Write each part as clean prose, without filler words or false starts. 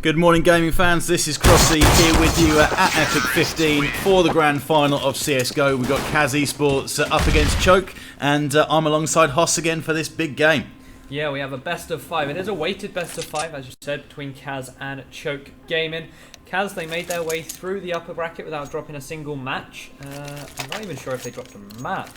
Good morning, gaming fans. This is Crossy here with you at Epic 15 for the grand final of CSGO. We've got CAZ eSports up against Choke, and I'm alongside Hoss again for this big game. Yeah, we have a best of 5. It is a weighted best of 5, as you said, between CAZ and Choke Gaming. CAZ, they made their way through the upper bracket without dropping a single match. I'm not even sure if they dropped a map.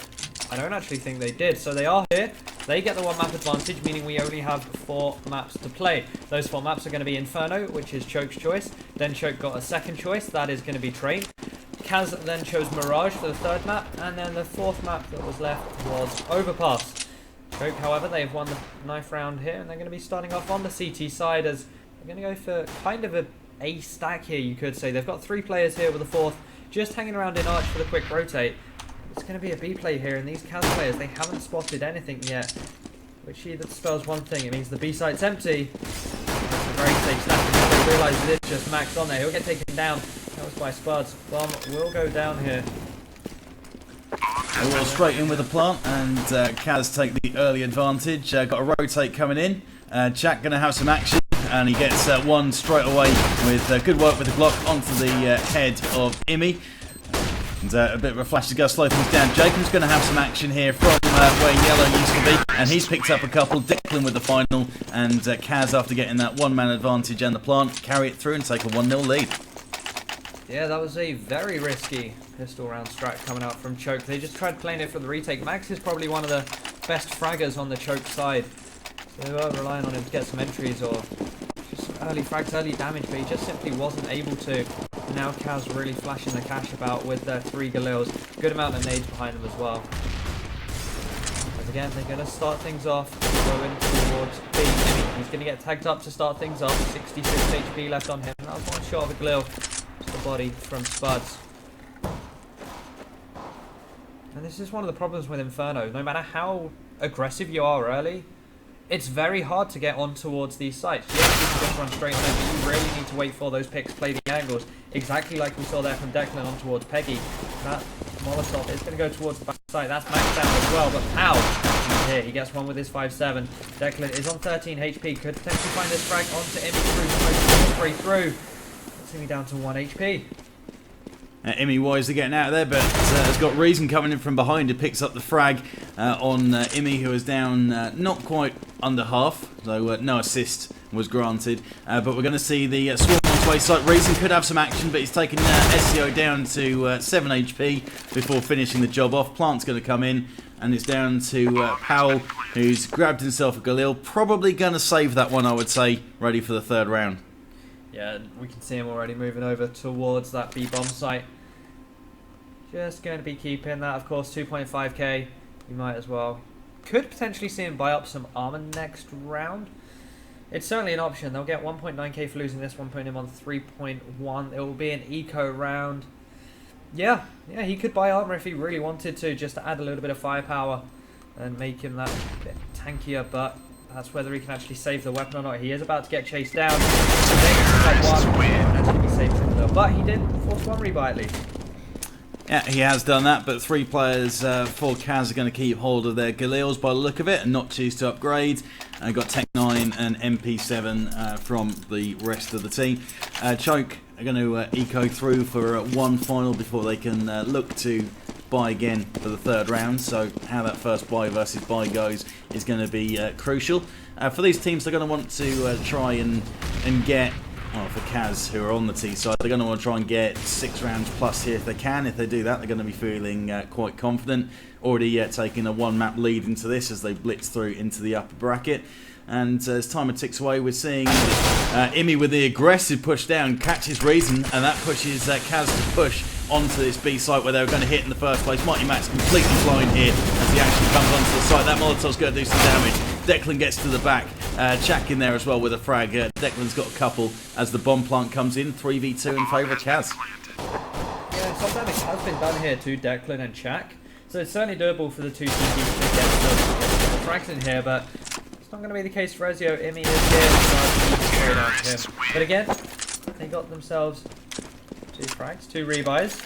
I don't actually think they did. So they are here. They get the 1 map advantage, meaning we only have 4 maps to play. Those 4 maps are going to be Inferno, which is Choke's choice. Then Choke got a second choice. That is going to be Train. CAZ then chose Mirage for the 3rd map. And then the 4th map that was left was Overpass. Choke, however, they've won the knife round here. And they're going to be starting off on the CT side as they're going to go for kind of a stack here, you could say. They've got 3 players here with a 4th. Just hanging around in Arch for the quick rotate. It's going to be a B play here, and these CAZ players, they haven't spotted anything yet, which either spells one thing. It means the B site's empty. That's a very safe snap. They realise it is just Max on there. He'll get taken down. That was by Spuds. Bomb will go down here. We'll straight in with the plant, and CAZ take the early advantage. Got a rotate coming in. Jack going to have some action, and he gets one straight away with good work with the block onto the head of Imi. And a bit of a flash to go slow things down. Jacob's going to have some action here from where Yellow used to be, and he's picked up a couple. Declan with the final, and CAZ, after getting that 1-man advantage and the plant, carry it through and take a 1-0 lead. Yeah, that was a very risky pistol round strat coming out from Choke. They just tried playing it for the retake. Max is probably one of the best fraggers on the Choke side, so they were relying on him to get some entries or just some early frags, early damage, but he just simply wasn't able to. Now CAZ really flashing the cash about with their 3 Galils. Good amount of nades behind them as well. As again, they're going to start things off, going towards B. He's going to get tagged up to start things off. 66 HP left on him. That was one shot of a Galil to the body from Spuds. And this is one of the problems with Inferno. No matter how aggressive you are early, it's very hard to get on towards these sites. Yes, you can just run straight on it, but you really need to wait for those picks, play the angles. Exactly like we saw there from Declan on towards Peggy. That Molotov is going to go towards the back side. That's maxed down as well, but pow! He's here. He gets one with his 5-7. Declan is on 13 HP. Could potentially find this frag onto Imi through through. It's going to be down to 1 HP. Imi wisely getting out of there, but has got Reason coming in from behind. He picks up the frag on Imi, who is down not quite under half, so no assist was granted. But we're going to see the swarm on his way site. Reason could have some action, but he's taken SCO down to 7 HP before finishing the job off. Plant's going to come in, and it's down to Powell, who's grabbed himself a Galil. Probably going to save that one, I would say, ready for the 3rd round. Yeah, we can see him already moving over towards that B-bomb site. Just going to be keeping that, of course, 2.5k. You might as well. Could potentially see him buy up some armor next round. It's certainly an option. They'll get 1.9k for losing this one, putting him on 3.1. It will be an eco round. Yeah, he could buy armor if he really wanted to, just to add a little bit of firepower and make him that bit tankier, but that's whether he can actually save the weapon or not. He is about to get chased down. Actually be saved from there, but he did force 1 rebuy at least. Yeah, he has done that, but 3 players for CAZ are going to keep hold of their Galils by the look of it and not choose to upgrade. Got Tech 9 and MP7 from the rest of the team. Choke are going to eco through for 1 final before they can look to buy again for the 3rd round. So how that first buy versus buy goes is going to be crucial. For these teams, they're going to want to try and get... Well, for CAZ, who are on the T side, they're going to want to try and get 6 rounds plus here if they can. If they do that, they're going to be feeling quite confident. Already taking a 1-map lead into this as they blitz through into the upper bracket. And as time ticks away, we're seeing Imi with the aggressive push down catches Reason, and that pushes CAZ to push onto this B site where they were going to hit in the first place. Mighty Max completely blind here as he actually comes onto the site. That Molotov's going to do some damage. Declan gets to the back. Chak in there as well with a frag. Declan's got a couple as the bomb plant comes in. 3v2 in favour of CAZ. Yeah, some damage has been done here to Declan and Chak. So it's certainly doable for the 2 teams to get the frags in here, but it's not going to be the case for Ezio. Imi is here, so on to him. But again, they got themselves 2 frags, 2 rebuys.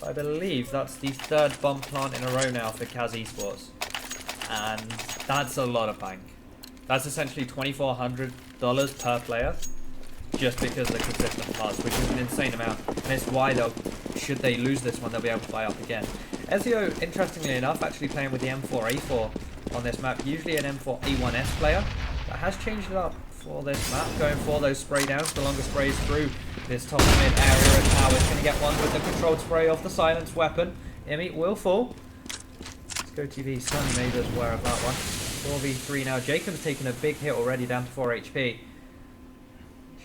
I believe that's the 3rd bomb plant in a row now for CAZ eSports. And that's a lot of bank. That's essentially 2,400 dollars per player, just because of the consistent pass, which is an insane amount. And it's why should they lose this one, they'll be able to buy up again. Ezio, interestingly enough, actually playing with the M4A4 on this map, usually an M4A1S player, that has changed it up for this map, going for those spray downs, the longer sprays through this top mid area, and now it's going to get one with the controlled spray off the silenced weapon. Imi will fall. Let's go TV, certainly made us aware of that one. 4v3 now. Jacob's taken a big hit already, down to 4 HP.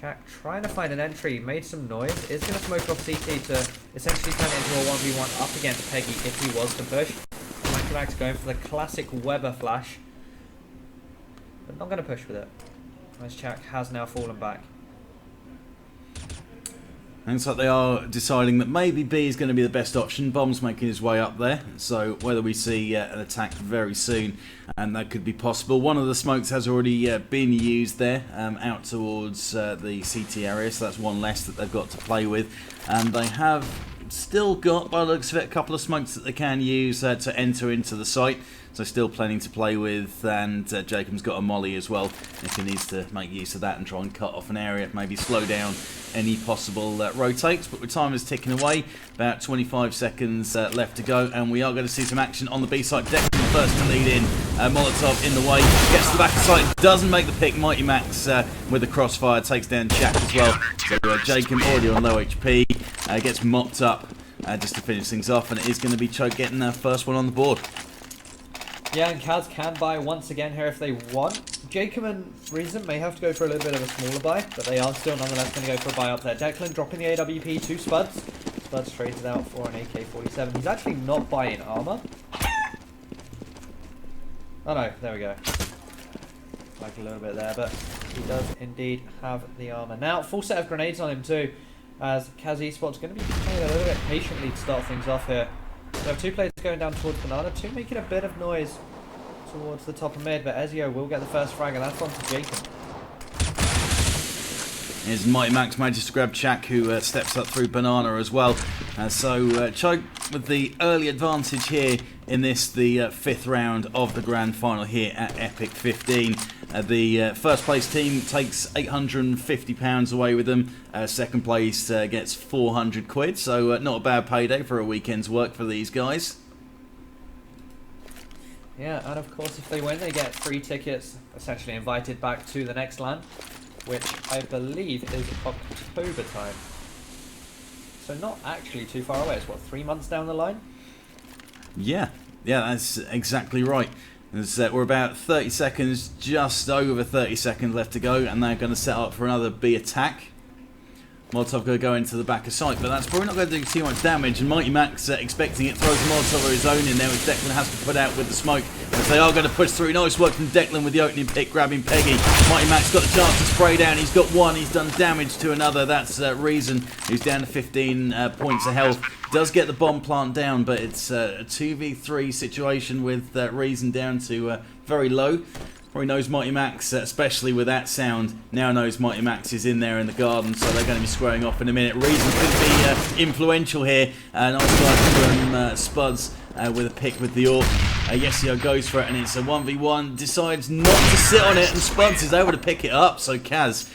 Jack trying to find an entry, made some noise, is going to smoke off CT to essentially turn it into a 1v1 up against Peggy if he was to push. Max going for the classic Weber flash, but not going to push with it, as Jack has now fallen back. Looks like they are deciding that maybe B is going to be the best option. Bomb's making his way up there, so whether we see an attack very soon, and that could be possible. One of the smokes has already been used there, out towards the CT area, so that's one less that they've got to play with. And they have still got, by the looks of it, a couple of smokes that they can use to enter into the site. So still plenty to play with, and Jacob's got a molly as well if he needs to make use of that and try and cut off an area, maybe slow down any possible rotates. But the time is ticking away, about 25 seconds left to go, and we are going to see some action on the B side. Declan first to lead in, Molotov in the way, gets to the back of the site, doesn't make the pick. Mighty Max with the crossfire takes down Jack as well. So Jacob already on low HP, gets mopped up just to finish things off, and it is going to be Choke getting their first one on the board. Yeah, and CAZ can buy once again here if they want. Jacob and Reason may have to go for a little bit of a smaller buy, but they are still nonetheless going to go for a buy up there. Declan dropping the AWP to Spuds. Spuds traded out for an AK-47. He's actually not buying armor. Oh no, there we go. Like a little bit there, but he does indeed have the armor. Now, full set of grenades on him too, as CAZ eSports going to be playing a little bit patiently to start things off here. We have two players going down towards Banana, two making a bit of noise towards the top of mid, but Ezio will get the first frag, and that's on to Jacob. Here's Mighty Max manages to grab Chak, who steps up through Banana as well. So Choke with the early advantage here in this, the fifth round of the grand final here at Epic 15. The first place team takes £850 away with them. Second place gets 400 quid, so not a bad payday for a weekend's work for these guys. Yeah, and of course if they win they get free tickets, essentially invited back to the next LAN, which I believe is October time. So not actually too far away. It's what, 3 months down the line? Yeah, that's exactly right. We're about 30 seconds, just over 30 seconds left to go, and they're going to set up for another B attack. Molotov going to go into the back of sight, but that's probably not going to do too much damage, and Mighty Max expecting it, throws a Molotov of his own in there, which Declan has to put out with the smoke. As they are going to push through. Nice work from Declan with the opening pick, grabbing Peggy. Mighty Max got the chance to spray down. He's got one, he's done damage to another. That's Reason, who's down to 15 points of health. Does get the bomb plant down, but it's a 2v3 situation with Reason down to very low. Probably knows Mighty Max, especially with that sound, now knows Mighty Max is in there in the garden, so they're going to be squaring off in a minute. Reason could be influential here. Nice work from Spuds with a pick with the AWP. Yesio goes for it, and it's a 1v1, decides not to sit on it, and Spuds is able to pick it up, so CAZ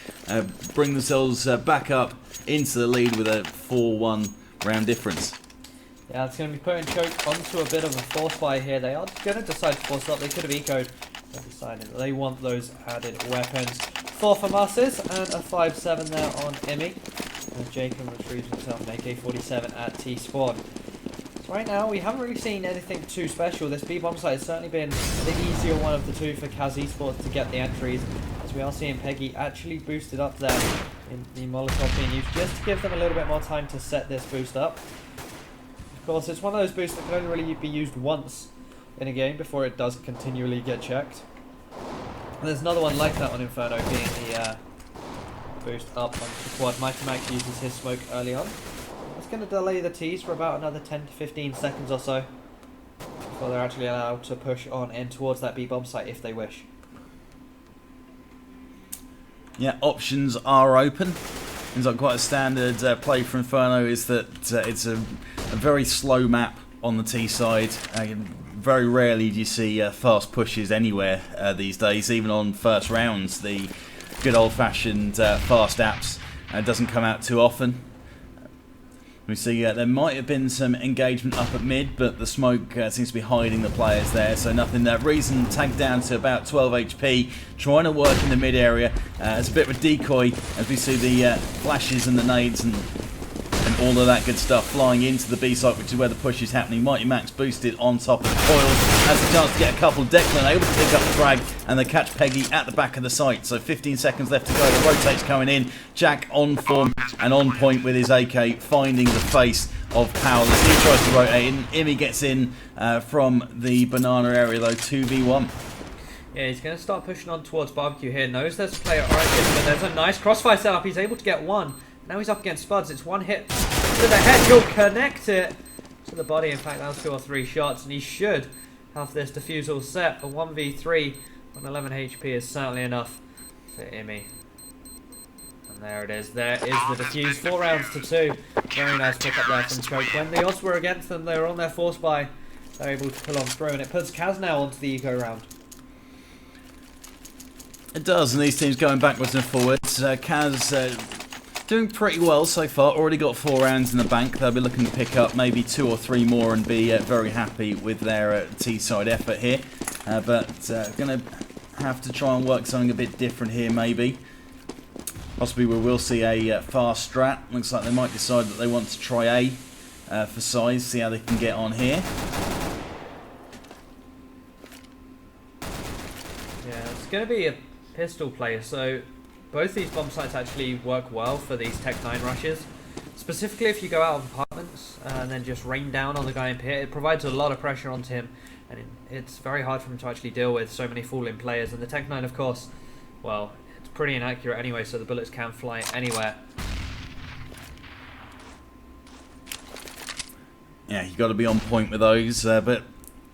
bring themselves back up into the lead with a 4-1 round difference. Yeah, it's going to be putting Choke onto a bit of a force buy here. They are going to decide to force up. They could have ecoed. They decided that they want those added weapons. 4 for Masses and a 5-7 there on Imi. And Jacob retrieves himself an AK-47 at T-Spawn. So right now, we haven't really seen anything too special. This B-bomb site has certainly been the easier one of the two for CAZ eSports to get the entries, as we are seeing Peggy actually boosted up there in the Molotov being used, just to give them a little bit more time to set this boost up. Of course, it's one of those boosts that can only really be used once in a game before it does continually get checked. And there's another one like that on Inferno, being the boost up onto the quad. Mighty Max uses his smoke early on. That's going to delay the tease for about another 10 to 15 seconds or so before they're actually allowed to push on in towards that B-bomb site if they wish. Yeah, options are open. Seems like quite a standard play for Inferno is that it's a very slow map on the T side. Very rarely do you see fast pushes anywhere these days. Even on first rounds, the good old-fashioned fast apps. Doesn't come out too often. We see there might have been some engagement up at mid, but the smoke seems to be hiding the players there, so nothing there. Reason tagged down to about 12 HP, trying to work in the mid area as a bit of a decoy, as we see the flashes and the nades and all of that good stuff flying into the B site, which is where the push is happening. Mighty Max boosted on top of the coils, has a chance to get a couple. Declan able to pick up the frag, and they catch Peggy at the back of the site. So 15 seconds left to go. The rotate's coming in. Jack on form and on point with his AK, finding the face of Powell as he tries to rotate in. Imi gets in from the banana area though, 2v1. Yeah, he's going to start pushing on towards Barbecue here. Knows there's a player origin, but there's a nice crossfire setup. He's able to get one. Now he's up against Spuds. It's one hit to the head. He'll connect it to the body. In fact, that was 2 or 3 shots, and he should have this defusal set. A 1v3 on 11 HP is certainly enough for Imi. And there it is. There is the defuse. 4 rounds to 2. Very nice pick up there from Choke. When the odds were against them, they were on their force buy. They're able to pull on through, and it puts CAZ now onto the eco round. It does, and these teams going backwards and forwards. CAZ doing pretty well so far. Already got 4 rounds in the bank. They'll be looking to pick up maybe 2 or 3 more and be very happy with their T-side effort here. But going to have to try and work something a bit different here maybe. Possibly we will see a fast strat. Looks like they might decide that they want to try A for size, see how they can get on here. Yeah, it's going to be a pistol play, so both these bomb sites actually work well for these Tech 9 rushes. Specifically if you go out of apartments and then just rain down on the guy in pit, it provides a lot of pressure onto him, and it's very hard for him to actually deal with so many falling players. And the Tech 9, of course, well, it's pretty inaccurate anyway, so the bullets can fly anywhere. Yeah, you've got to be on point with those, but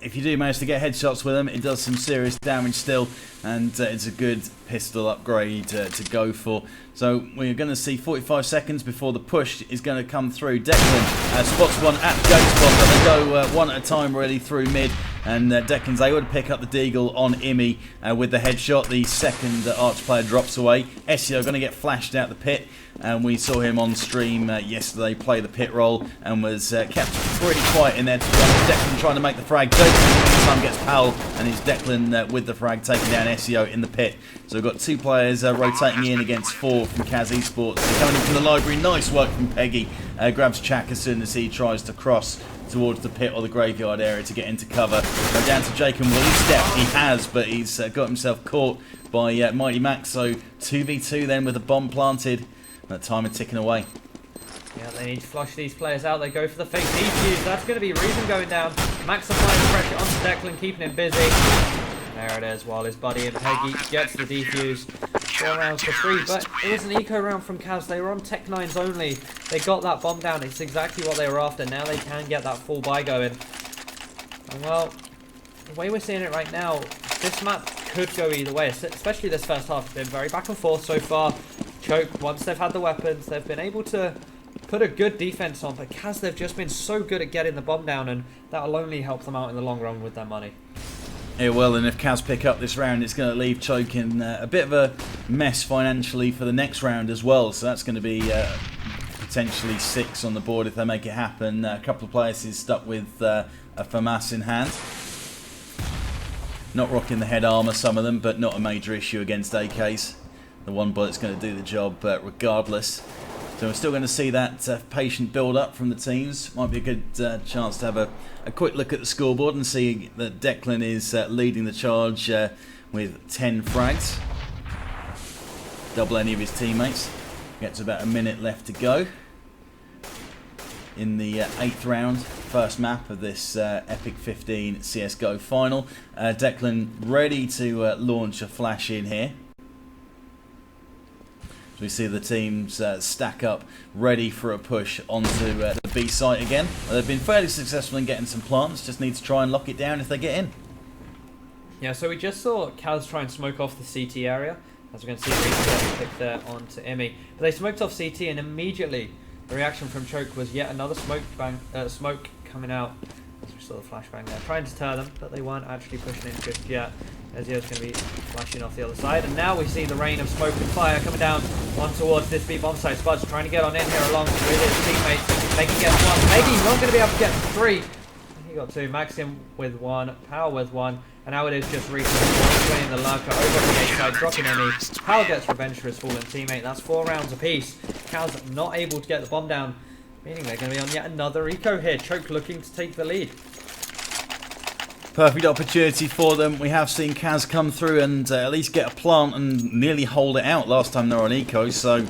if you do manage to get headshots with them, it does some serious damage still, and it's a good pistol upgrade to go for. So we're going to see 45 seconds before the push is going to come through. Declan spots one at the gate spot, but they go one at a time really through mid, and Declan's able to pick up the deagle on Imi with the headshot. The second Arch player drops away. SEO going to get flashed out the pit, and we saw him on stream yesterday play the pit roll and was kept pretty quiet in there. Declan trying to make the frag. This time gets Powell, and it's Declan with the frag taking down SEO in the pit. So we've got 2 players rotating in against 4 from CAZ eSports. They're coming in from the library. Nice work from Peggy. Grabs Chak as soon as he tries to cross towards the pit or the graveyard area to get into cover. Go down to Jake, and will he step? He has, but he's got himself caught by Mighty Max. So 2v2 then with a bomb planted. That timer ticking away. Yeah, they need to flush these players out. They go for the fake defuse. That's going to be Reason going down. Max applying the pressure onto Declan, keeping him busy. And there it is, while his buddy and Peggy gets the defuse. 4 rounds for 3, but it was an eco round from CAZ. They were on Tech 9s only. They got that bomb down. It's exactly what they were after. Now they can get that full buy going. And well, the way we're seeing it right now, this map could go either way, especially this first half. It's been very back and forth so far. Choke, once they've had the weapons, they've been able to put a good defense on, but CAZ, they've just been so good at getting the bomb down, and that'll only help them out in the long run with their money. Yeah, well, and if CAZ pick up this round, it's going to leave Choke in a bit of a mess financially for the next round as well. So that's going to be potentially 6 on the board if they make it happen. A couple of players is stuck with a FAMAS in hand. Not rocking the head armour, some of them, but not a major issue against AKs. The one bullet's going to do the job regardless. So we're still going to see that patient build-up from the teams. Might be a good chance to have a quick look at the scoreboard and see that Declan is leading the charge with 10 frags. Double any of his teammates. Gets about a minute left to go in the 8th round, first map of this Epic 15 CSGO final. Declan ready to launch a flash in here. So we see the teams stack up, ready for a push onto the B site again. They've been fairly successful in getting some plants, just need to try and lock it down if they get in. Yeah, so we just saw CAZ try and smoke off the CT area. As we're going to see, Reason pick there onto Imi. But they smoked off CT, and immediately the reaction from Choke was yet another smoke coming out. As we saw the flashbang there, trying to deter them, but they weren't actually pushing in just yet. Ezio's going to be flashing off the other side. And now we see the rain of smoke and fire coming down on towards this B bomb site. Spuds trying to get on in here along with his teammates. Maybe he gets one. Maybe he's not going to be able to get three. He got two. Maxim with one. Power with one. And now it is just Reese playing the lurker over on the A side, dropping Emmy. Power gets revenge for his fallen teammate. That's 4 rounds apiece. CAZ not able to get the bomb down, meaning they're going to be on yet another eco here. Choke looking to take the lead. Perfect opportunity for them. We have seen CAZ come through and at least get a plant and nearly hold it out last time they were on eco, so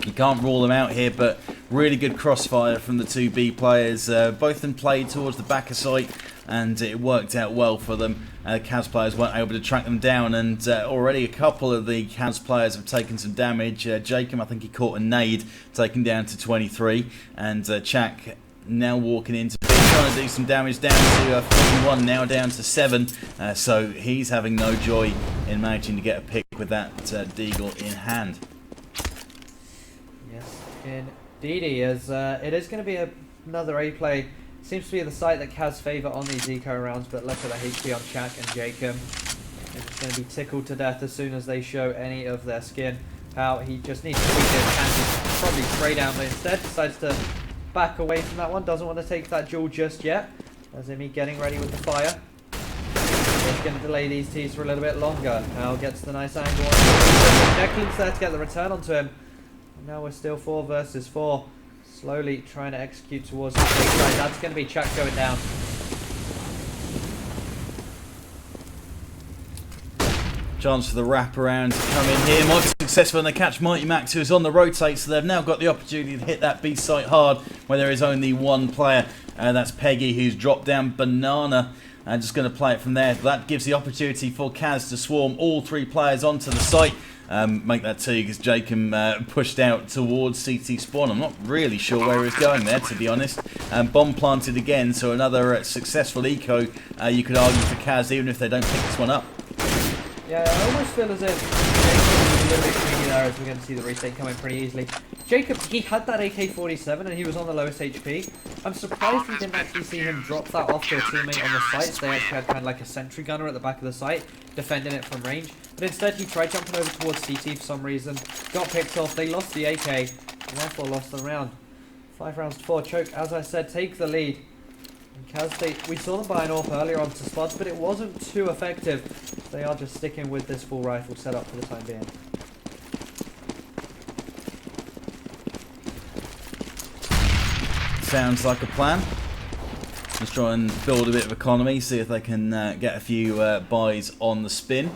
you can't rule them out here, but really good crossfire from the 2 B players. Both of them played towards the back of site and it worked out well for them. CAZ players weren't able to track them down, and already a couple of the CAZ players have taken some damage. Jacob, I think he caught a nade, taken down to 23, and Chak now walking into trying to do some damage down to 41, now down to 7, so he's having no joy in managing to get a pick with that deagle in hand. Yes, indeedy, as it is going to be another A play. Seems to be the site that CAZ favour on these eco rounds, but look at the HP on Chak and Jacob. It's going to be tickled to death as soon as they show any of their skin. How he just needs to tweak his chances, probably spray down, but instead decides to back away from that one. Doesn't want to take that duel just yet. As Emmy getting ready with the fire. Just going to delay these T's for a little bit longer. Now gets the nice angle on. Declan's there to get the return onto him. And now we're still 4 versus 4. Slowly trying to execute towards the big side. That's going to be Chak going down. Chance for the wraparound to come in here. Might be successful and they catch Mighty Max, who is on the rotate, so they've now got the opportunity to hit that B site hard where there is only one player. That's Peggy, who's dropped down Banana. And just going to play it from there. That gives the opportunity for CAZ to swarm all 3 players onto the site. Make that 2 because Jacob pushed out towards CT spawn. I'm not really sure where he's going there, to be honest. Bomb planted again, so another successful eco, you could argue, for CAZ, even if they don't pick this one up. Yeah, I almost feel as if Jacob is a little bit greedy there, as we're going to see the restate coming pretty easily. Jacob, he had that AK-47 and he was on the lowest HP. I'm surprised we didn't actually see him drop that off to a teammate on the site. So they actually had kind of like a sentry gunner at the back of the site, defending it from range. But instead he tried jumping over towards CT for some reason, got picked off, they lost the AK, and therefore lost the round. 5 rounds to 4. Choke, as I said, take the lead. CAZ, we saw them buy an AWP earlier onto Spuds, but it wasn't too effective. They are just sticking with this full rifle setup for the time being. Sounds like a plan. Let's try and build a bit of economy, see if they can get a few buys on the spin.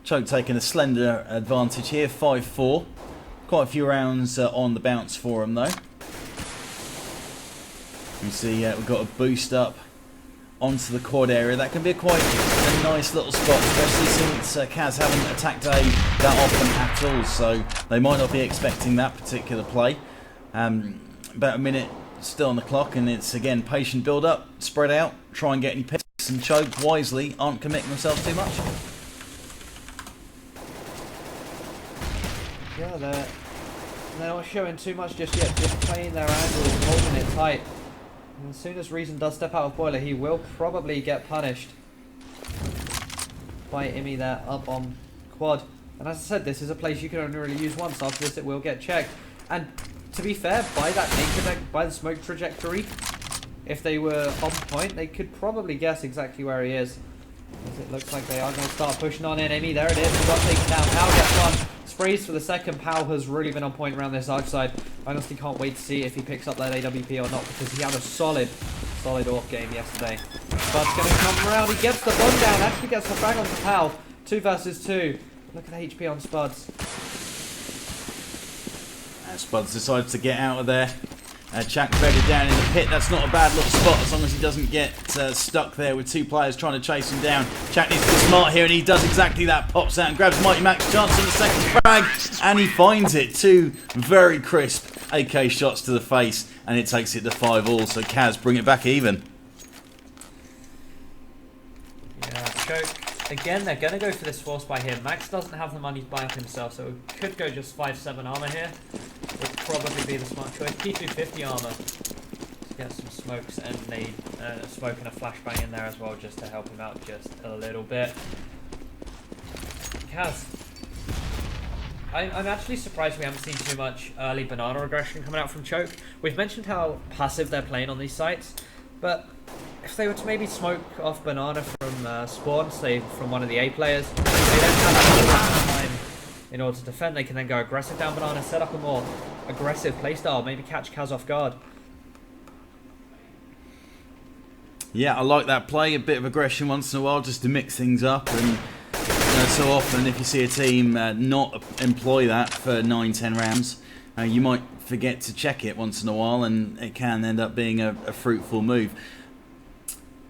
Choke taking a slender advantage here, 5-4. Quite a few rounds on the bounce for him though. You see we've got a boost up onto the quad area. That can be quite a nice little spot, especially since CAZ haven't attacked A that often at all, so they might not be expecting that particular play. About a minute still on the clock, and it's again patient build up, spread out, try and get any picks, and Choke wisely aren't committing themselves too much. Yeah, they're not showing too much just yet, just playing their angles, holding it tight. And as soon as Reason does step out of Boiler, he will probably get punished by Immy there up on quad. And as I said, this is a place you can only really use once. After this, it will get checked. And to be fair, by that nature, by the smoke trajectory, if they were on point, they could probably guess exactly where he is. As it looks like they are going to start pushing on in. Immy, there it is. Got taken down. Pow gets one. Sprays for the second. Pow has really been on point around this arch side. I honestly can't wait to see if he picks up that AWP or not, because he had a solid AWP game yesterday. Bud's going to come around. He gets the bomb down. Actually gets the frag onto Pow. 2 versus 2. Look at the HP on Spuds. Spuds decides to get out of there. Chak bedded down in the pit. That's not a bad little spot as long as he doesn't get stuck there with 2 players trying to chase him down. Chak needs to be smart here, and he does exactly that. Pops out and grabs Mighty Max. Chance on the second frag, and he finds it. 2 very crisp AK shots to the face, and it takes it to 5-all. So CAZ bring it back even. Yeah, Choke. Again, they're going to go for this force buy here. Max doesn't have the money to buy up himself, so it could go just 5-7 armor here. Would probably be the smart choice. P250 armor. get some smokes and need a smoke and a flashbang in there as well, just to help him out just a little bit. CAZ. I'm actually surprised we haven't seen too much early banana aggression coming out from Choke. We've mentioned how passive they're playing on these sites, but if they were to maybe smoke off banana from spawn, say from one of the A players, they don't have that time in order to defend. They can then go aggressive down banana, set up a more aggressive playstyle, maybe catch CAZ off guard. Yeah, I like that play. A bit of aggression once in a while just to mix things up. And so often if you see a team not employ that for 9-10 rounds, you might forget to check it once in a while, and it can end up being a fruitful move.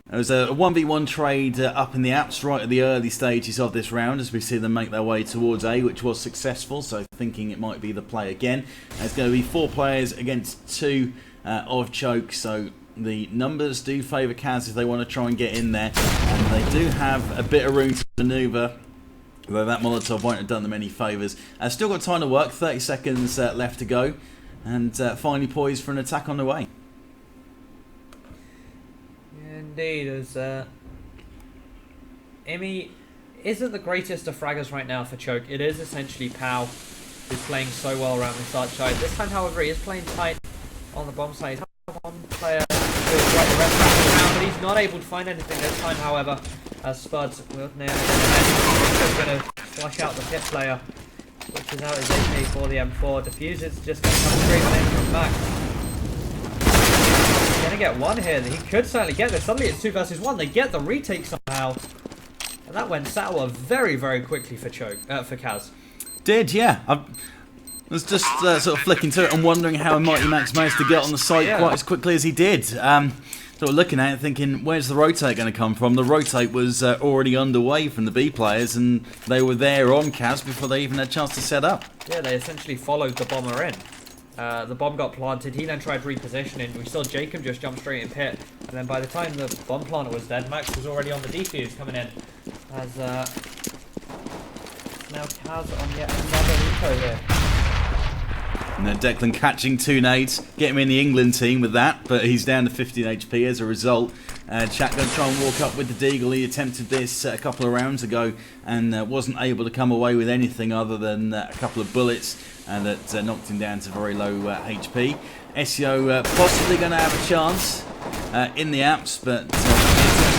There was a 1v1 trade up in the apps right at the early stages of this round as we see them make their way towards A, which was successful, so thinking it might be the play again. There's going to be 4 players against 2 of Choke, so the numbers do favour CAZ if they want to try and get in there, and they do have a bit of room to manoeuvre, although that Molotov won't have done them any favours. Still got time to work, 30 seconds left to go, and finally poised for an attack on the way. Indeed, as Imi isn't the greatest of fraggers right now for Choke. It is essentially Pow, who's playing so well around the start side. This time, however, he is playing tight on the bomb side. One player goes right the rest of the round, but he's not able to find anything this time, however, as Spuds will nail it. He's going to flush out the pit player, which is out his AK for the M4. Diffuser's just going to come straight on in from back. Gonna get one here. He could certainly get this. Suddenly it's 2 versus 1. They get the retake somehow, and that went sour very, very quickly for for CAZ. Did, yeah. I was just sort of flicking through it and wondering how Mighty Max managed to get on the site quite as quickly as he did. Sort of looking at it, thinking, where's the rotate going to come from? The rotate was already underway from the B players, and they were there on CAZ before they even had a chance to set up. Yeah, they essentially followed the bomber in. The bomb got planted, he then tried repositioning. We saw Jacob just jump straight in pit, and then by the time the bomb planter was dead, Max was already on the defuse coming in. As now CAZ on yet another eco here. And then Declan catching 2 nades, get him in the England team with that, but he's down to 15 HP as a result. Chat going to try and walk up with the Deagle. He attempted this a couple of rounds ago and wasn't able to come away with anything other than a couple of bullets that knocked him down to very low HP. SEO possibly going to have a chance in the apps, but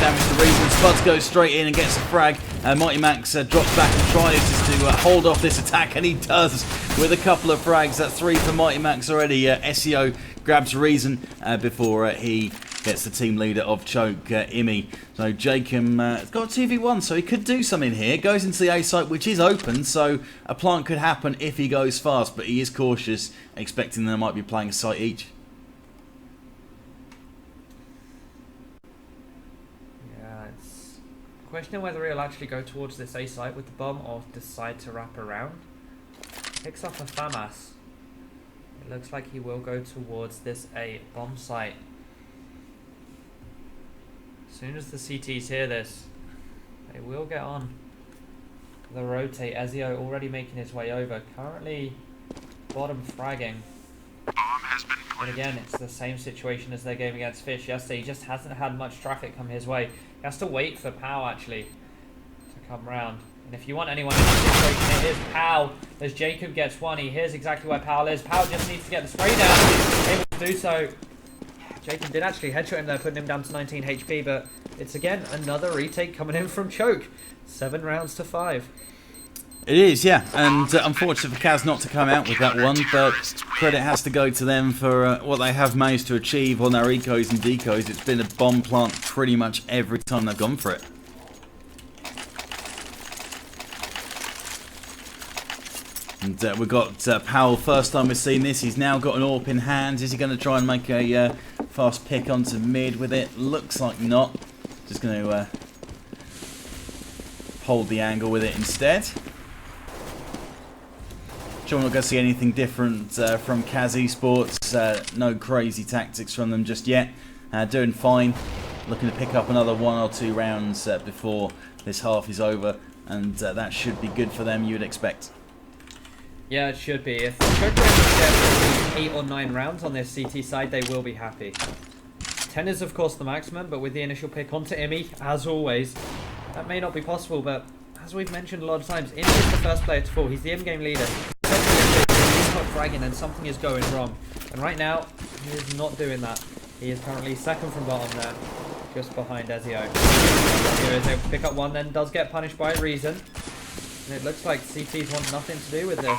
damage to Reason. Spuds goes straight in and gets a frag. Mighty Max drops back and tries just to hold off this attack, and he does with a couple of frags. That's 3 for Mighty Max already. SEO grabs Reason before he gets the team leader of Choke, Imi. So Jacob got a 2v1, so he could do something here. Goes into the A site, which is open, so a plant could happen if he goes fast, but he is cautious, expecting they might be playing a site each. Yeah, it's questioning whether he'll actually go towards this A site with the bomb or decide to wrap around. Picks up a FAMAS. It looks like he will go towards this A bomb site. As soon as the CTs hear this, they will get on the rotate. Ezio already making his way over. Currently bottom fragging. And again, it's the same situation as their game against Fish yesterday. He just hasn't had much traffic come his way. He has to wait for Pow actually to come round. And if you want anyone in that situation, it is Pow. As Jacob gets one, he hears exactly where Pow is. Pow just needs to get the spray down. Able to do so. Jacob did actually headshot him there, putting him down to 19 HP, but it's again another retake coming in from Choke. 7 rounds to 5. It is, yeah, and unfortunate for CAZ not to come out with that one, but credit has to go to them for what they have managed to achieve on their ecos and decoys. It's been a bomb plant pretty much every time they've gone for it. And we've got Powell, first time we've seen this. He's now got an AWP in hand. Is he going to try and make a fast pick onto mid with it? Looks like not. Just going to hold the angle with it instead. Sure, we're not going to see anything different from CAZ eSports. No crazy tactics from them just yet. Doing fine. Looking to pick up another 1 or 2 rounds before this half is over. And that should be good for them, you would expect. Yeah, it should be. If Choke get 8 or 9 rounds on their CT side, they will be happy. 10 is of course the maximum, but with the initial pick onto Imi, as always, that may not be possible, but as we've mentioned a lot of times, Imi is the first player to fall. He's the in-game leader. He's not fragging and something is going wrong. And right now, he is not doing that. He is currently second from bottom there, just behind Ezio. Ezio is able to pick up one, then does get punished by Reason. And it looks like CTs want nothing to do with this.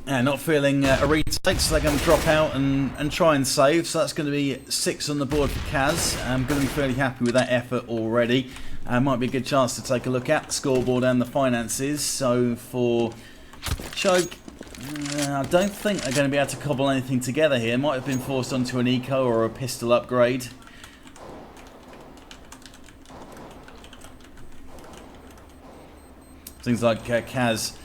Yeah, not feeling a retake, so they're going to drop out and try and save. So that's going to be 6 on the board for CAZ. I'm going to be fairly happy with that effort already. Might be a good chance to take a look at the scoreboard and the finances. So for Choke, I don't think they're going to be able to cobble anything together here. Might have been forced onto an eco or a pistol upgrade. Things like CAZ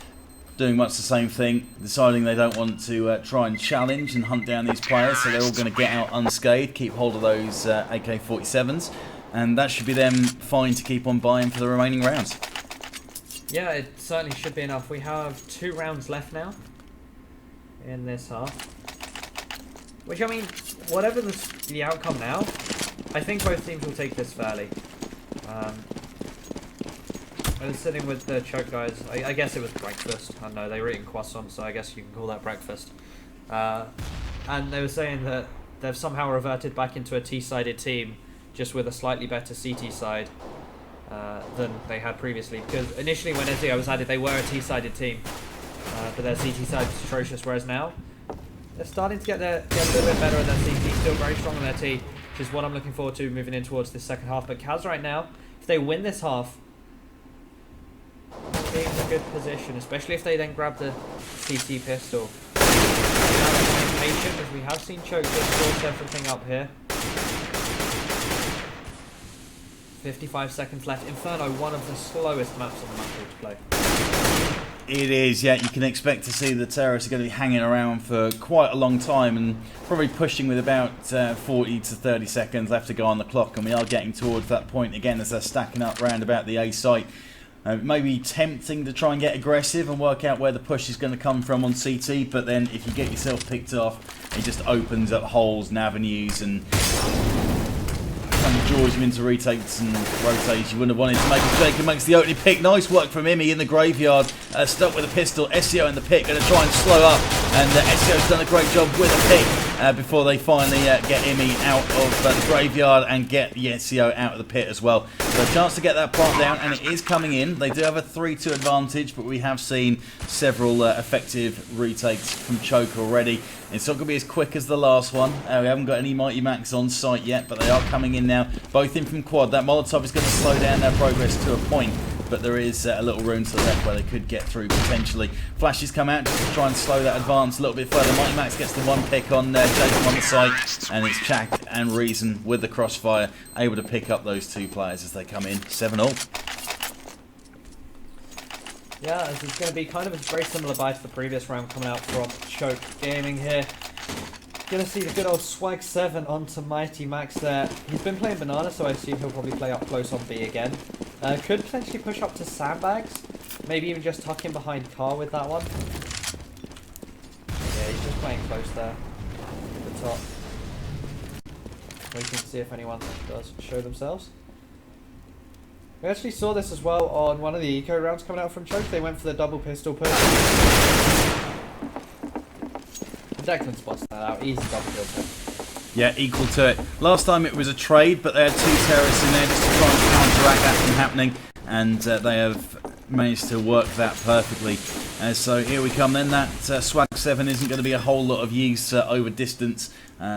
doing much the same thing, deciding they don't want to try and challenge and hunt down these players, so they're all going to get out unscathed, keep hold of those AK-47s, and that should be them fine to keep on buying for the remaining rounds. Yeah, it certainly should be enough. We have 2 rounds left now in this half, which, I mean, whatever the outcome now, I think both teams will take this fairly. I was sitting with the Choke guys. I guess it was breakfast. I don't know, they were eating croissants, so I guess you can call that breakfast. And they were saying that they've somehow reverted back into a T-sided team, just with a slightly better CT side than they had previously. Because initially when Ezio was added, they were a T-sided team, but their CT side was atrocious, whereas now they're starting to get a little bit better at their CT, still very strong on their T, which is what I'm looking forward to moving in towards this second half. But CAZ right now, if they win this half, being in a good position, especially if they then grab the CT pistol. Now patient, as we have seen Choke just force everything up here. 55 seconds left. Inferno, one of the slowest maps on the map to play. It is, yeah. You can expect to see the terrorists are going to be hanging around for quite a long time and probably pushing with about 40 to 30 seconds left to go on the clock, and we are getting towards that point again as they're stacking up round about the A site. Maybe tempting to try and get aggressive and work out where the push is going to come from on CT, but then if you get yourself picked off, it just opens up holes and avenues and kind of draws you into retakes and rotates. You wouldn't have wanted to make a mistake and makes the opening pick. Nice work from Imi in the graveyard. Stuck with a pistol. SEO in the pick. Going to try and slow up. And SEO's done a great job with a pick before they finally get Imi out of the graveyard and get the SEO out of the pit as well. So a chance to get that plant down, and it is coming in. They do have a 3-2 advantage, but we have seen several effective retakes from Choke already. It's not going to be as quick as the last one. We haven't got any Mighty Max on site yet, but they are coming in now. Both in from quad. That Molotov is going to slow down their progress to a point, but there is a little room to the left where they could get through potentially. Flashes come out just to try and slow that advance a little bit further. Mighty Max gets the one pick on Jacob on the site, and it's Chak and Reason with the crossfire able to pick up those 2 players as they come in 7-all. Yeah, as it's going to be kind of a very similar buy to the previous round coming out from Choke Gaming here. Going to see the good old Swag 7 onto Mighty Max there. He's been playing Banana, so I assume he'll probably play up close on B again. Could potentially push up to Sandbags. Maybe even just tuck in behind Car with that one. Yeah, he's just playing close there at the top. Waiting to see if anyone does show themselves. We actually saw this as well on one of the eco rounds coming out from Choke. They went for the double pistol push. Declan spots that out. Easy double kill push. Yeah, equal to it. Last time it was a trade, but they had 2 terrorists in there just to try and counteract that from happening, and they have managed to work that perfectly. So here we come then. That Swag 7 isn't going to be a whole lot of use over distance.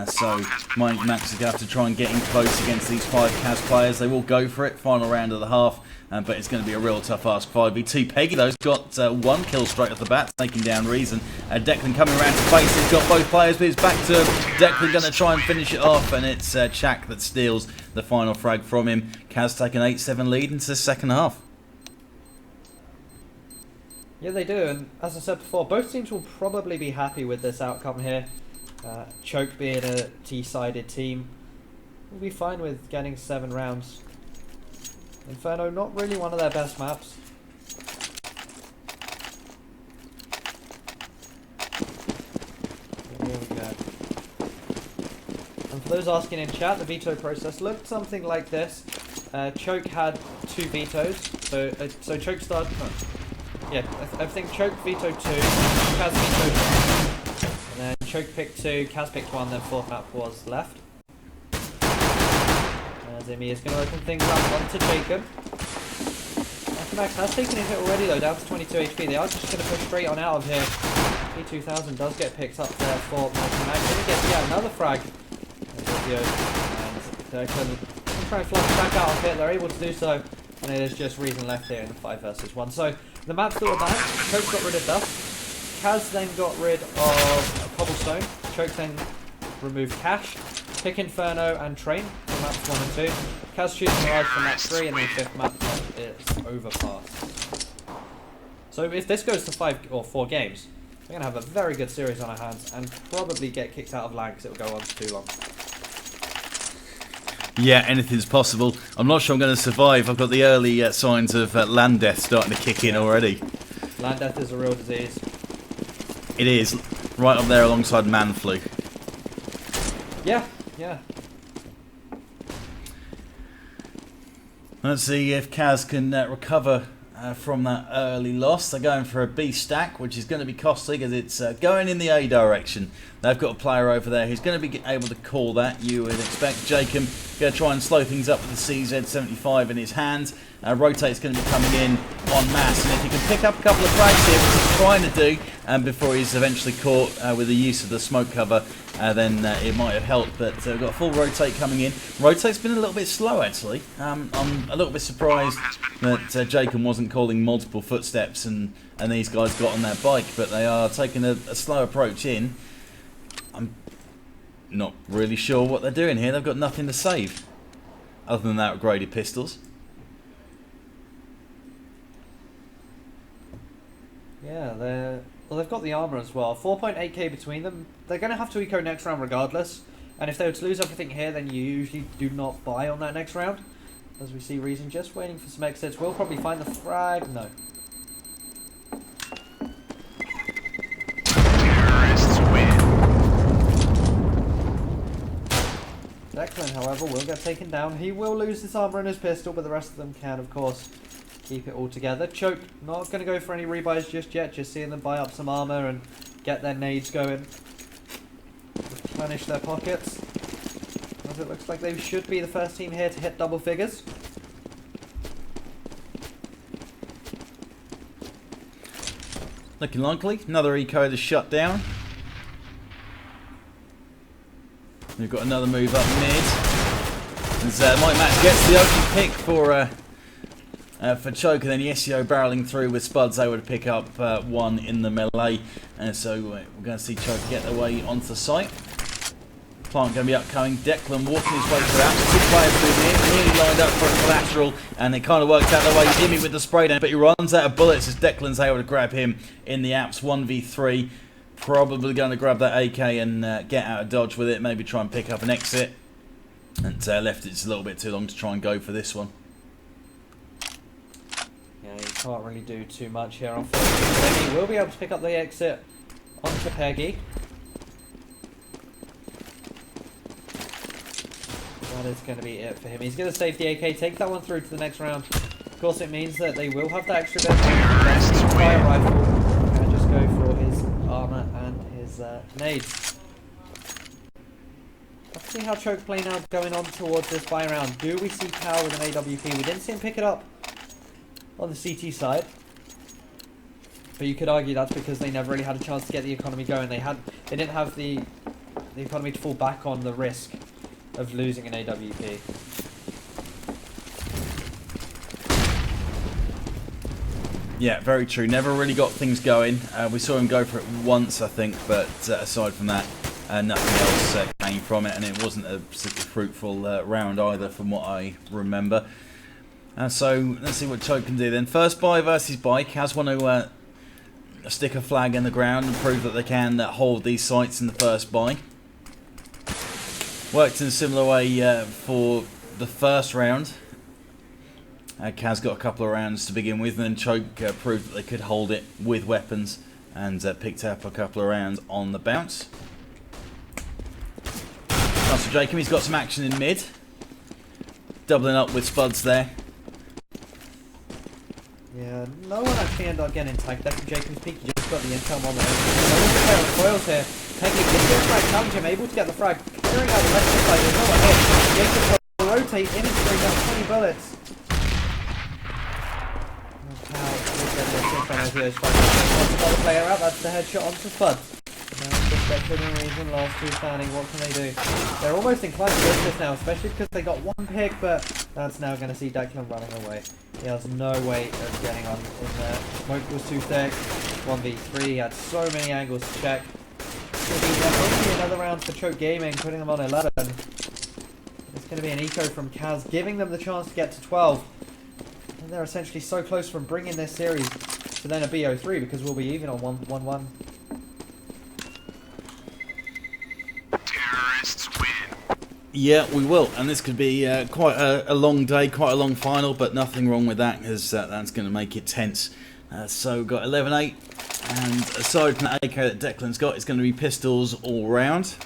So Mighty Max is going to have to try and get in close against these 5 CAZ players. They will go for it, final round of the half, but it's going to be a real tough ask. 5v2. Peggy, though, has got 1 kill straight off the bat, taking down Reason. Declan coming around to face. He's got both players, but he's back to him. Declan going to try and finish it off, and it's Chak that steals the final frag from him. CAZ take an 8-7 lead into the second half. Yeah, they do, and as I said before, both teams will probably be happy with this outcome here. Choke being a T-sided team, will be fine with getting 7 rounds. Inferno, not really one of their best maps. Here we go. those asking in chat, the veto process looked something like this. Choke had 2 vetoes, so Choke started. Yeah, I think Choke vetoed 2, CAZ vetoed 1, and then Choke picked 2, CAZ picked 1, then 4th map was left. Zimmy is going to open things up onto Jacob. Max has taken a hit already though, down to 22 HP. They are just going to push straight on out of here. P2000 does get picked up there for Max. Going to get yet another frag. And they're going to try and flush back out of it. They're able to do so. And it is just Reason left here in the 5 versus 1. So the map's still back. Choke got rid of Dust. CAZ then got rid of Cobblestone. Choke then removed Cash. Pick Inferno and Train for maps 1 and 2. CAZ chooses Mirage for map 3, and then 5th map is Overpass. So if this goes to 5 or 4 games, we're going to have a very good series on our hands and probably get kicked out of LAN because it will go on for too long. Yeah, anything's possible. I'm not sure I'm going to survive. I've got the early signs of LAN death starting to kick in already. LAN death is a real disease. It is. Right up there alongside man flu. Yeah, yeah. Let's see if CAZ can recover from that early loss. They're going for a B stack, which is going to be costly because it's going in the A direction. They've got a player over there who's going to be able to call that. You would expect Jacob going to try and slow things up with the CZ75 in his hands. Rotate's going to be coming in en masse, and if he can pick up a couple of frags here, which he's trying to do, before he's eventually caught with the use of the smoke cover, then it might have helped. But we've got a full Rotate coming in. Rotate's been a little bit slow, actually. I'm a little bit surprised that Jacob wasn't calling multiple footsteps and these guys got on their bike, but they are taking a slow approach in. I'm not really sure what they're doing here. They've got nothing to save other than that upgraded pistols. Yeah, they've got the armor as well. 4.8k between them. They're going to have to eco next round regardless. And if they were to lose everything here, then you usually do not buy on that next round. As we see Reason just waiting for some exits. We'll probably find the frag. No. Terrorists win. Declan, however, will get taken down. He will lose his armor and his pistol, but the rest of them can, of course, keep it all together. Choke not going to go for any rebuys just yet, just seeing them buy up some armor and get their nades going. Replenish their pockets. As it looks like they should be the first team here to hit double figures. Looking likely. Another eco to shut down. We've got another move up mid. As Mike Max gets the open pick for Choke, and then Yesio barreling through with Spuds able to pick up one in the melee. And so we're going to see Choke get their way onto the site. Plant going to be upcoming. Declan walking his way throughout. 2 players moving in, nearly lined up for a collateral, and it kind of worked out the way. Jimmy with the spray down, but he runs out of bullets as Declan's able to grab him in the apps. 1v3. Probably going to grab that AK and get out of dodge with it. Maybe try and pick up an exit. And left it just a little bit too long to try and go for this one. Yeah, you can't really do too much here, unfortunately. He will be able to pick up the exit onto Peggy. That is going to be it for him. He's going to save the AK, take that one through to the next round. Of course, it means that they will have that extra bit of fire rifle and just go for his armor and his nades. Let's see how Choke play now going on towards this buy round. Do we see Cal with an AWP? We didn't see him pick it up on the CT side, but you could argue that's because they never really had a chance to get the economy going. They didn't have the economy to fall back on the risk of losing an AWP. Yeah, very true. Never really got things going. We saw him go for it once, I think, but aside from that, nothing else came from it, and it wasn't a particularly fruitful round either, from what I remember. So let's see what Choke can do then. First buy versus buy. CAZ want to stick a flag in the ground and prove that they can hold these sites in the first buy. Worked in a similar way for the first round. CAZ got a couple of rounds to begin with, and then Choke proved that they could hold it with weapons and picked up a couple of rounds on the bounce. chance for Jacob. He's got some action in mid. Doubling up with Spuds there. Yeah, no one actually ended up getting tagged there from Jacob's peak. He just got the intel on there. No one's pair of foils here. Taking a good frag, challenge him, able to get the frag. Clearing out the left side, there's no one hit. Jacob will rotate in and bring down 20 bullets. Another player out, that's the headshot onto Spud. Just for no reason, last two standing, what can they do? They're almost inclined to go for this now, especially because they got one pick, but that's now going to see Declan running away. He has no way of getting on in there. Smoke was too thick, 1v3, he had so many angles to check. It's be another round for Choke Gaming, putting them on 11. It's going to be an eco from CAZ, giving them the chance to get to 12. And they're essentially so close from bringing this series to then a BO3 because we'll be even on 1-1. Terrorists win. Yeah, we will, and this could be quite a long day, quite a long final, but nothing wrong with that, because that's going to make it tense. So we've got 11-8, and aside from the AK that Declan's got, it's going to be pistols all round.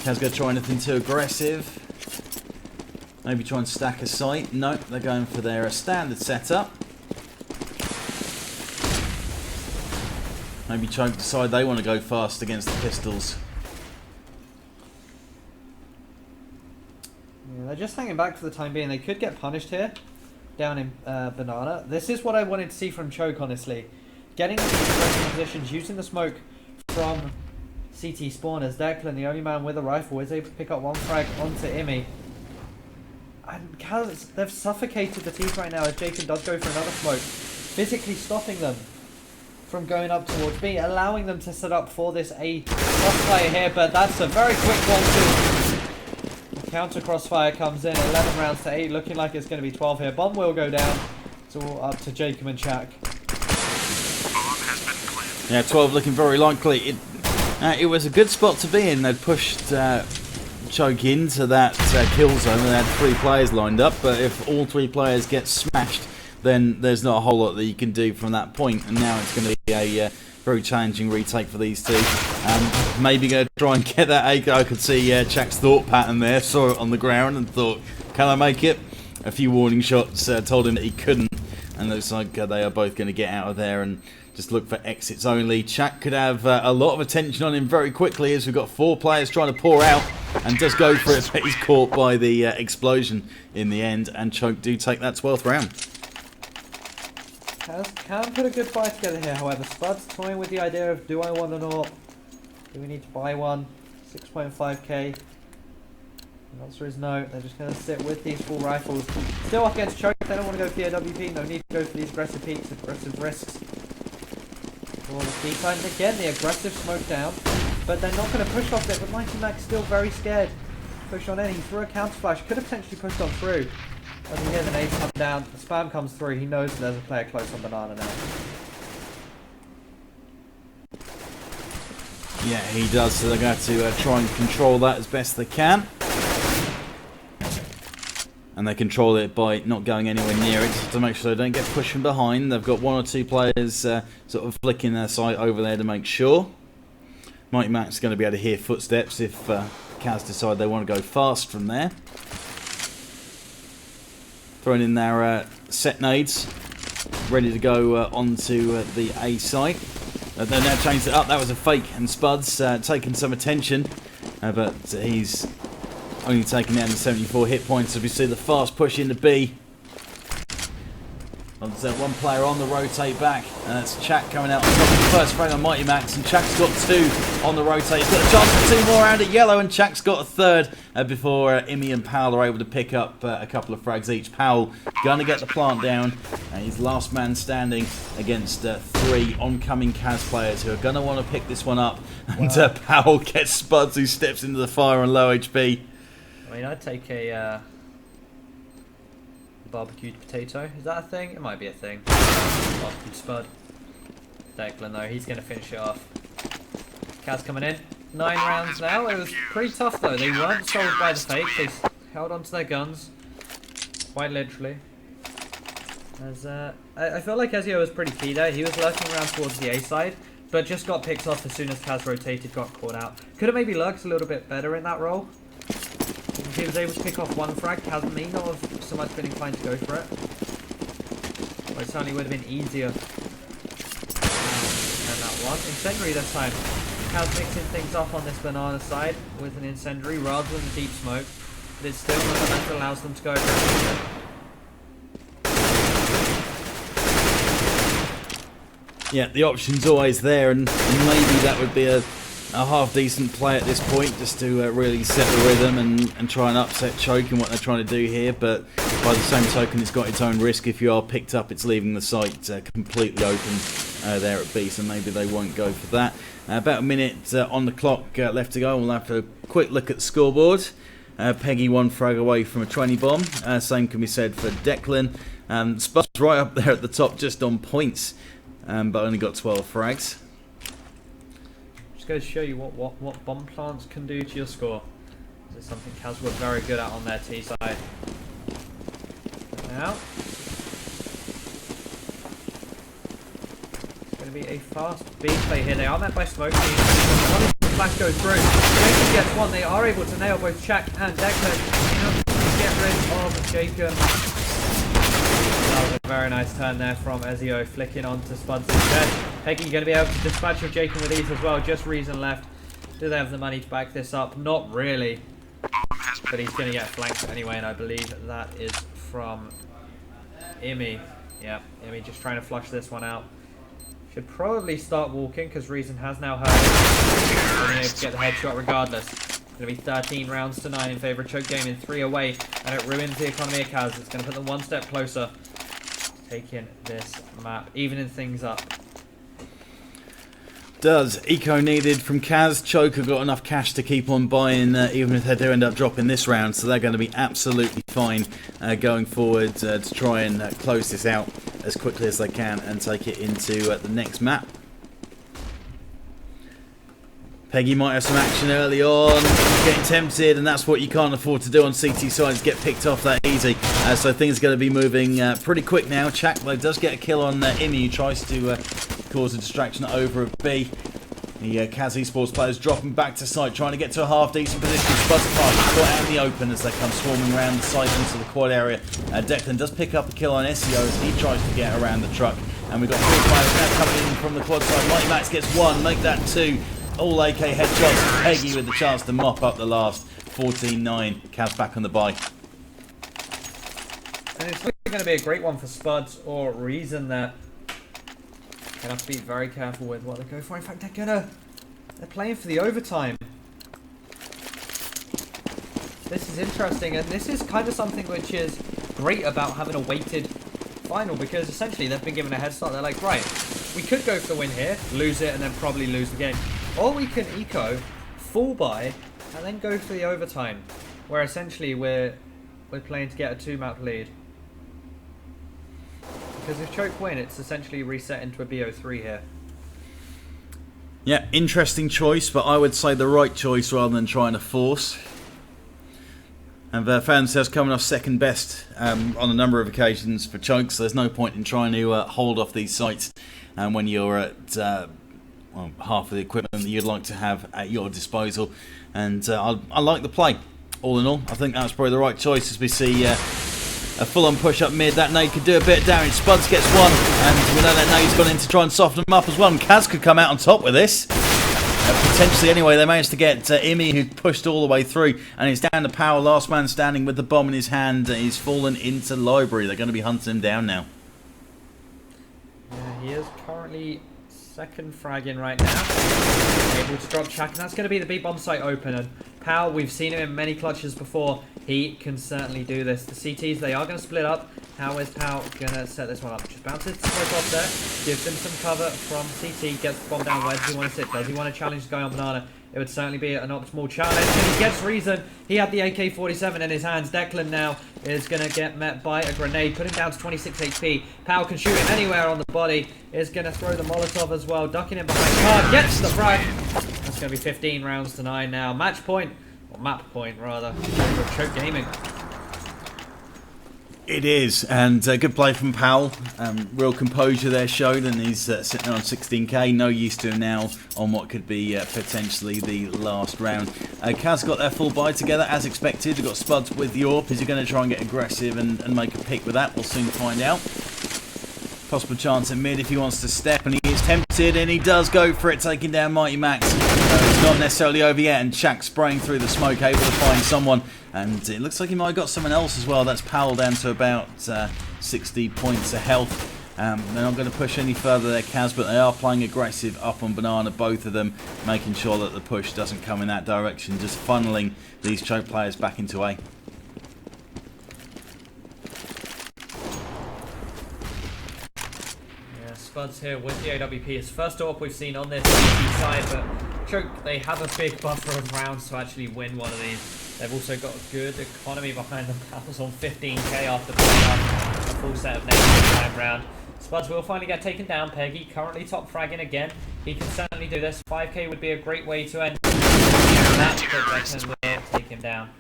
Kaz going to try anything too aggressive. Maybe try and stack a sight. Nope, they're going for their standard setup. Maybe Choke decide they want to go fast against the pistols. Yeah, they're just hanging back for the time being. They could get punished here, down in Banana. This is what I wanted to see from Choke, honestly. Getting into the positions, using the smoke from CT spawn as Declan, the only man with a rifle, is able to pick up one frag onto Imi. And CAZ, they've suffocated the teeth right now as Jacob does go for another smoke, physically stopping them from going up towards B, allowing them to set up for this A crossfire here, but that's a very quick one too. The counter crossfire comes in, 11 rounds to 8, looking like it's going to be 12 here. Bomb will go down. It's all up to Jacob and Chak. Yeah, 12 looking very likely. It was a good spot to be in. They'd pushed Choke into that kill zone and they had 3 players lined up, but if all 3 players get smashed, then there's not a whole lot that you can do from that point, and now it's going to be a very challenging retake for these two. Maybe going to try and get that AK. I could see Chak's thought pattern there, saw it on the ground and thought, can I make it? A few warning shots told him that he couldn't, and looks like they are both going to get out of there and just look for exits only. Chak could have a lot of attention on him very quickly as we've got 4 players trying to pour out and just go for it, but he's caught by the explosion in the end, and Choke do take that 12th round. Can put a good fight together here, however. Spud's toying with the idea of, do I want an AWP? Do we need to buy one? 6.5k. The answer is no. They're just going to sit with these full rifles. Still up against Choke. They don't want to go for the AWP. No need to go for these aggressive peaks, aggressive risks. All the speed times again, the aggressive smoke down. But they're not going to push off it. But Mighty Mac's still very scared. Push on in. He threw a counter flash. Could have potentially pushed on through. As he hears the nades come down, the spam comes through. He knows that there's a player close on Banana now. Yeah, he does, so they're going to try and control that as best they can. And they control it by not going anywhere near it to make sure they don't get pushed from behind. They've got 1 or 2 players sort of flicking their sight over there to make sure. Mighty Mac's going to be able to hear footsteps if CAZ decide they want to go fast from there. Throwing in their set nades, ready to go onto the A site. They've now changed it up. That was a fake, and Spud's taking some attention, but he's only taking down the 74 hit points. So we see the fast push into B. There's 1 player on the rotate back, and that's Chak coming out on top of the first frag on Mighty Max, and Chak's got 2 on the rotate. He's got a chance for 2 more out at yellow, and Chak's got a 3rd before Imi and Powell are able to pick up a couple of frags each. Powell going to get the plant down, and he's last man standing against 3 oncoming CAZ players who are going to want to pick this one up. And Powell gets Spuds, who steps into the fire on low HP. I mean, I'd take a barbecued potato. Is that a thing? It might be a thing. Barbecued Spud. Declan though, he's going to finish it off. CAZ coming in. 9 rounds now. It was pretty tough though. They weren't sold by the fake. They held onto their guns. Quite literally. As I feel like Ezio was pretty key there. He was lurking around towards the A side. but just got picked off as soon as Kaz rotated, got caught out. Could have maybe lurked a little bit better in that role. If he was able to pick off one frag, Kaz may not have so much been inclined to go for it. But it certainly would have been easier than that one. Incendiary this time. Kaz mixing things up on this banana side with an incendiary rather than deep smoke. But it's still one that allows them to go over. Yeah, the option's always there, and maybe that would be a half decent play at this point, just to really set the rhythm and try and upset Choke in what they're trying to do here. But by the same token, it's got its own risk. If you are picked up, it's leaving the site completely open there at B, so maybe they won't go for that. About a minute on the clock left to go. We'll have a quick look at the scoreboard. Peggy 1 frag away from a 20 bomb. Same can be said for Declan. Spud's right up there at the top, just on points, but only got 12 frags. Just going to show you what bomb plants can do to your score. This is something CAZ were very good at on their T side. Now, it's going to be a fast B play here. They are met by smoke. The flash goes through. Jacob gets one. They are able to nail both Shaq and Declan. Get rid of Jacob. That was a very nice turn there from Ezio, flicking onto Spuds instead. Peggy going to be able to dispatch of Jacob with ease as well. Just Reason left. Do they have the money to back this up? Not really. But he's going to get flanked anyway, and I believe that is from Imi. Yeah, Imi just trying to flush this one out. Should probably start walking because Reason has now heard it. Being able to get the headshot regardless. It's going to be 13 rounds to 9 in favour of Choke Gaming, 3 away, and it ruins the economy of CAZ. It's going to put them one step closer, taking this map, evening things up. Does. Eco needed from CAZ. Choke have got enough cash to keep on buying, even if they do end up dropping this round, so they're going to be absolutely fine going forward to try and close this out as quickly as they can and take it into the next map. Peggy might have some action early on, getting tempted, and that's what you can't afford to do on CT sides, get picked off that easy. So things are going to be moving pretty quick now. Chak, though, does get a kill on Imi, who tries to cause a distraction over at B. The CAZ eSports players dropping back to site, trying to get to a half-decent position. Spud's caught out in the open as they come swarming around the site into the quad area. Declan does pick up a kill on SEO as he tries to get around the truck. And we've got 3 players now coming in from the quad side. Mighty Max gets 1, make that 2. All AK headshots. Peggy with the chance to mop up the last. 14-9. CAZ back on the bye. And it's going to be a great one for Spuds or Reason there. Gonna have to be very careful with what they go for. In fact, they're playing for the overtime. This is interesting, and this is kind of something which is great about having a weighted final, because essentially they've been given a head start. They're like, right, we could go for the win here, lose it, and then probably lose the game, or we can eco, full buy, and then go for the overtime, where essentially we're playing to get a 2-map lead. Because if Choke win, it's essentially reset into a BO3 here. Yeah, interesting choice, but I would say the right choice rather than trying to force. And Fan says coming off second best on a number of occasions for Choke, so there's no point in trying to hold off these sites when you're at well, half of the equipment that you'd like to have at your disposal. And I like the play. All in all, I think that's probably the right choice as we see a full-on push-up mid. That nade could do a bit of damage. Spuds gets 1, and we know that nade's gone in to try and soften them up as well. And CAZ could come out on top with this. Potentially anyway. They managed to get Imi, who pushed all the way through, and it's down to Power, last man standing with the bomb in his hand. He's fallen into library. They're going to be hunting him down now. Yeah, he is currently second fragging right now. Able to drop Chak, and that's going to be the B bomb site open. And Pow, we've seen him in many clutches before. He can certainly do this. The CTs, they are going to split up. How is Pow going to set this one up? Just bounces the smoke off there. Gives him some cover from CT. Gets the bomb down. Where does he want to sit? Does he want to challenge the guy on Banana? It would certainly be an optimal challenge. And he gets Reason. He had the AK-47 in his hands. Declan now is going to get met by a grenade. Put him down to 26 HP. Pow can shoot him anywhere on the body. Is going to throw the Molotov as well. Ducking him behind car. Gets the frag. That's going to be 15 rounds to 9 now. Match point. Or map point, rather. For Choke Gaming. It is, and good play from Powell. Real composure there showed, and he's sitting on 16k. No use to him now on what could be potentially the last round. CAZ got their full buy together as expected. They've got Spuds with the AWP. Is he going to try and get aggressive and make a pick with that? We'll soon find out. Possible chance at mid if he wants to step, and he is tempted, and he does go for it, taking down Mighty Max. It's not necessarily over yet, and Shaq spraying through the smoke, able to find someone, and it looks like he might have got someone else as well. That's Powell down to about 60 points of health. They're not going to push any further there, CAZ, but they are playing aggressive up on Banana, both of them, making sure that the push doesn't come in that direction, just funneling these choke players back into A. Spuds here with the AWP. It's first AWP we've seen on this side, but Choke, they have a big buffer of rounds to actually win one of these. They've also got a good economy behind them. Powell's on 15k after playing up a full set of names time round. Spuds will finally get taken down. Peggy currently top fragging again. He can certainly do this. 5k would be a great way to end that, but they can take him down.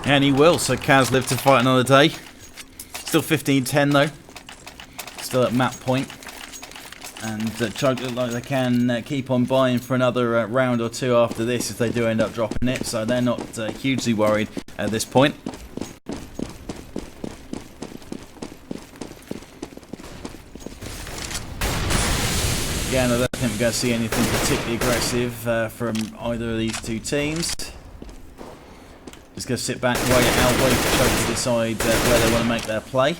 And he will, so CAZ live to fight another day. Still 15-10 though, still at map point, and Choke look like they can keep on buying for another round or two after this if they do end up dropping it, so they're not hugely worried at this point. Again, I don't think we're going to see anything particularly aggressive from either of these two teams. Just going to sit back, wait it out, wait for Choke to decide where they want to make their play.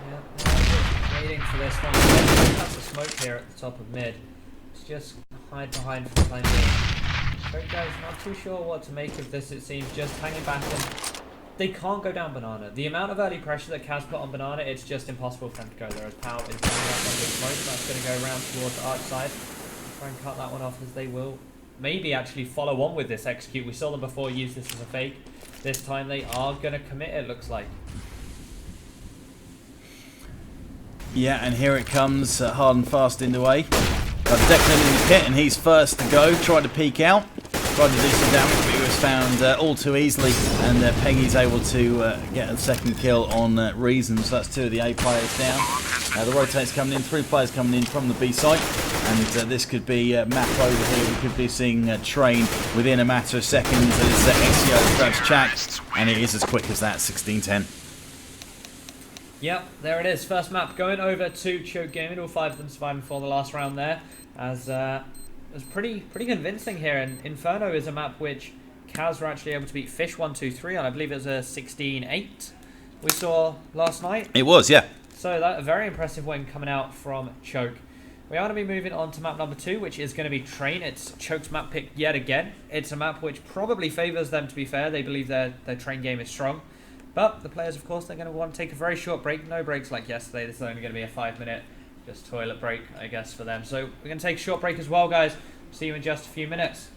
Yeah, waiting for this one. That's the smoke here at the top of mid. Let's just hide behind for the time being. Choke guys, not too sure what to make of this, it seems, just hanging back, and they can't go down Banana. The amount of early pressure that CAZ put on Banana, it's just impossible for them to go there. As Powell is coming up on the smoke, that's going to go around towards the arch side. Try and cut that one off, as they will maybe actually follow on with this execute. We saw them before use this as a fake. This time they are going to commit, it looks like. Yeah, and here it comes, hard and fast into A. Got Declan in the pit, and he's first to go. Tried to peek out, tried to do some damage, but he was found all too easily, and Peggy's able to get a second kill on Reason. So that's two of the A players down. The rotate's coming in, 3 players coming in from the B site, and this could be map over here. We could be seeing Train within a matter of seconds as SEO grabs Chak, and it is as quick as that, 16-10. Yep, there it is. First map going over to Choke Gaming. All 5 of them surviving for the last round there, as it was pretty convincing here. And Inferno is a map which CAZ were actually able to beat Fish 1-2-3 on. I believe it was a 16-8 we saw last night. It was, yeah. So that a very impressive win coming out from Choke. We are going to be moving on to map number 2, which is going to be Train. It's Choke's map pick yet again. It's a map which probably favours them, to be fair. They believe their Train game is strong. But the players, of course, they're going to want to take a very short break. No breaks like yesterday. This is only going to be a 5-minute just toilet break, I guess, for them. So we're going to take a short break as well, guys. See you in just a few minutes.